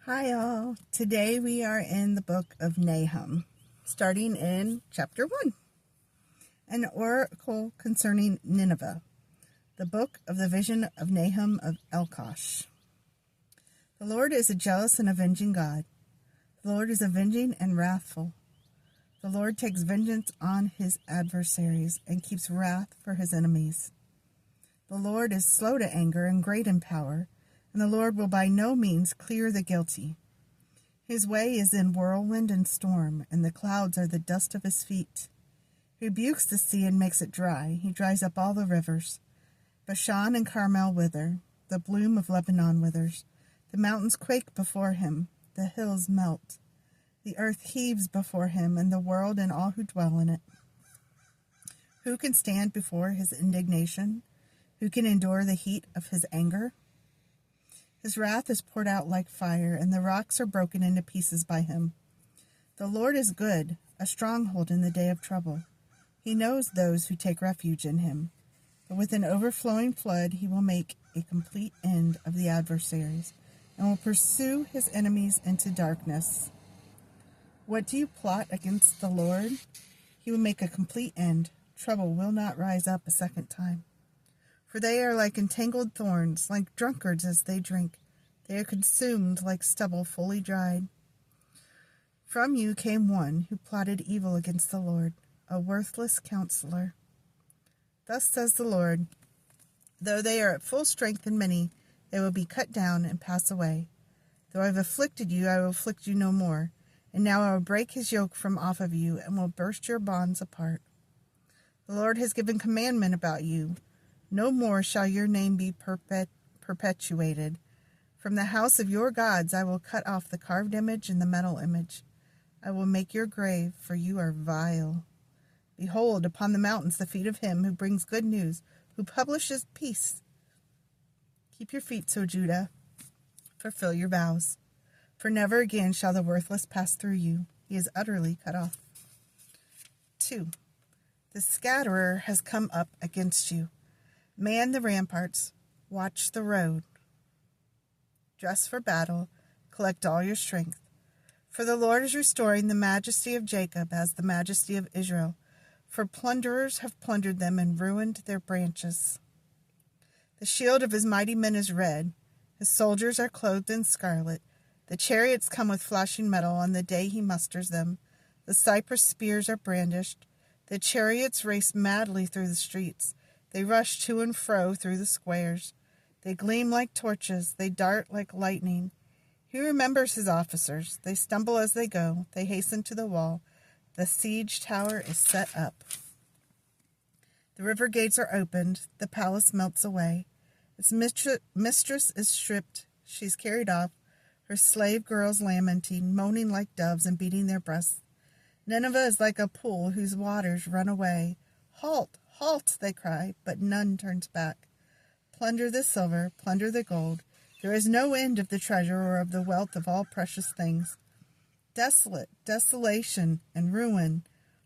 Hi all. Today we are in the book of Nahum, starting in chapter 1. An oracle concerning Nineveh. The book of the vision of Nahum of Elkosh. The Lord is a jealous and avenging God. The Lord is avenging and wrathful. The Lord takes vengeance on his adversaries and keeps wrath for his enemies. The Lord is slow to anger and great in power, and the Lord will by no means clear the guilty. His way is in whirlwind and storm, and the clouds are the dust of his feet. He rebukes the sea and makes it dry. He dries up all the rivers. Bashan and Carmel wither. The bloom of Lebanon withers. The mountains quake before him. The hills melt. The earth heaves before him, and the world and all who dwell in it. Who can stand before his indignation? Who can endure the heat of his anger? His wrath is poured out like fire, and the rocks are broken into pieces by him. The Lord is good, a stronghold in the day of trouble. He knows those who take refuge in him. But with an overflowing flood he will make a complete end of the adversaries, and will pursue his enemies into darkness. What do you plot against the Lord? He will make a complete end. Trouble will not rise up a second time. For they are like entangled thorns, like drunkards as they drink. They are consumed like stubble fully dried. From you came one who plotted evil against the Lord, a worthless counselor. Thus says the Lord, though they are at full strength and many, they will be cut down and pass away. Though I have afflicted you, I will afflict you no more. And now I will break his yoke from off of you, and will burst your bonds apart. The Lord has given commandment about you. No more shall your name be perpetuated. From the house of your gods I will cut off the carved image and the metal image. I will make your grave, for you are vile. Behold, upon the mountains the feet of him who brings good news, who publishes peace. Keep your feet, O Judah, fulfill your vows. For never again shall the worthless pass through you. He is utterly cut off. 2. The scatterer has come up against you. Man the ramparts, watch the road. Dress for battle, collect all your strength. For the Lord is restoring the majesty of Jacob as the majesty of Israel. For plunderers have plundered them and ruined their branches. The shield of his mighty men is red. His soldiers are clothed in scarlet. The chariots come with flashing metal on the day he musters them. The cypress spears are brandished. The chariots race madly through the streets. They rush to and fro through the squares. They gleam like torches. They dart like lightning. He remembers his officers. They stumble as they go. They hasten to the wall. The siege tower is set up. The river gates are opened. The palace melts away. Its mistress is stripped. She's carried off. Her slave girls lamenting, moaning like doves and beating their breasts. Nineveh is like a pool whose waters run away. Halt! Halt! They cry, but none turns back. Plunder the silver, plunder the gold. There is no end of the treasure or of the wealth of all precious things. Desolate, desolation, and ruin.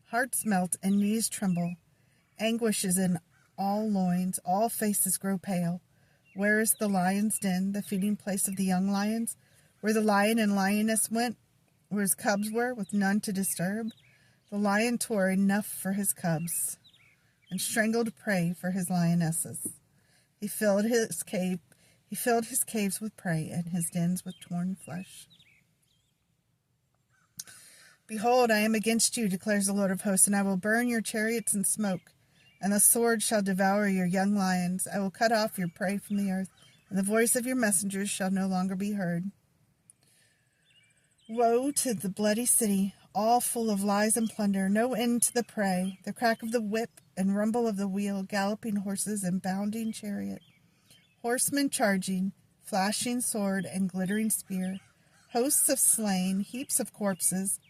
Hearts melt and knees tremble. Anguish is in all loins, all faces grow pale. Where is the lion's den, the feeding place of the young lions? Where the lion and lioness went, where his cubs were, with none to disturb? The lion tore enough for his cubs, and strangled prey for his lionesses. He filled his caves with prey, and his dens with torn flesh. Behold, I am against you, declares the Lord of hosts, and I will burn your chariots in smoke, and the sword shall devour your young lions. I will cut off your prey from the earth, and the voice of your messengers shall no longer be heard. Woe to the bloody city, all full of lies and plunder, no end to the prey, the crack of the whip and rumble of the wheel, galloping horses and bounding chariot, horsemen charging, flashing sword and glittering spear, hosts of slain, heaps of corpses,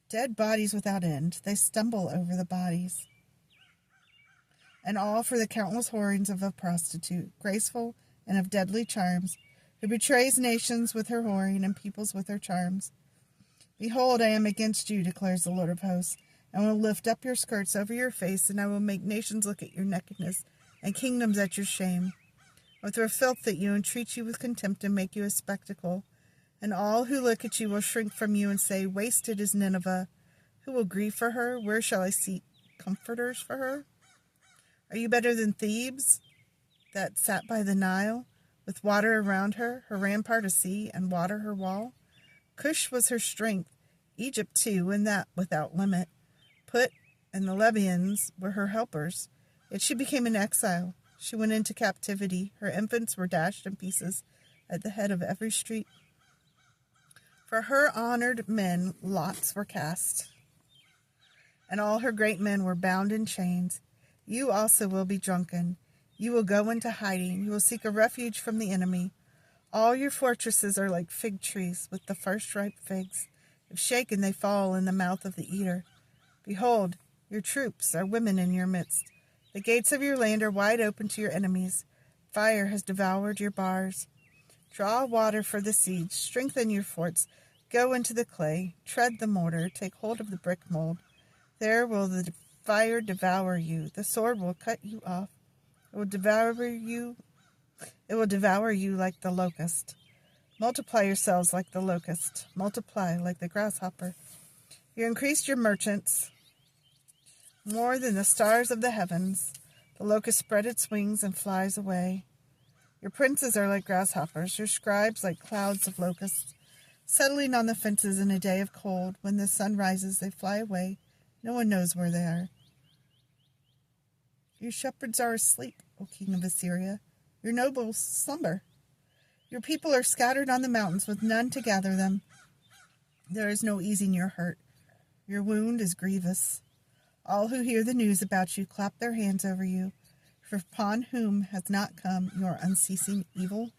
dead bodies without end. They stumble over the bodies. And all for the countless whorings of a prostitute, graceful and of deadly charms, who betrays nations with her whoring and peoples with her charms. Behold, I am against you, declares the Lord of hosts, and will lift up your skirts over your face, and I will make nations look at your nakedness, and kingdoms at your shame. I will throw filth at you, and treat you with contempt, and make you a spectacle. And all who look at you will shrink from you and say, wasted is Nineveh. Who will grieve for her? Where shall I seek comforters for her? Are you better than Thebes, that sat by the Nile, with water around her, her rampart a sea, and water her wall? Cush was her strength, Egypt too, and that without limit. Put and the Libyans were her helpers. Yet she became an exile. She went into captivity. Her infants were dashed in pieces at the head of every street. For her honored men lots were cast, and all her great men were bound in chains. You also will be drunken. You will go into hiding. You will seek a refuge from the enemy. All your fortresses are like fig trees with the first ripe figs. If shaken, they fall in the mouth of the eater. Behold, your troops are women in your midst. The gates of your land are wide open to your enemies. Fire has devoured your bars. Draw water for the siege. Strengthen your forts. Go into the clay. Tread the mortar. Take hold of the brick mold. There will the fire devour you. The sword will cut you off. It will devour you. It will devour you like the locust. Multiply yourselves like the locust. Multiply like the grasshopper. You increased your merchants more than the stars of the heavens. The locust spread its wings and flies away. Your princes are like grasshoppers, your scribes like clouds of locusts, settling on the fences in a day of cold. When the sun rises, they fly away. No one knows where they are. Your shepherds are asleep, O king of Assyria. Your nobles slumber. Your people are scattered on the mountains with none to gather them. There is no easing your hurt. Your wound is grievous. All who hear the news about you clap their hands over you. For upon whom has not come your unceasing evil?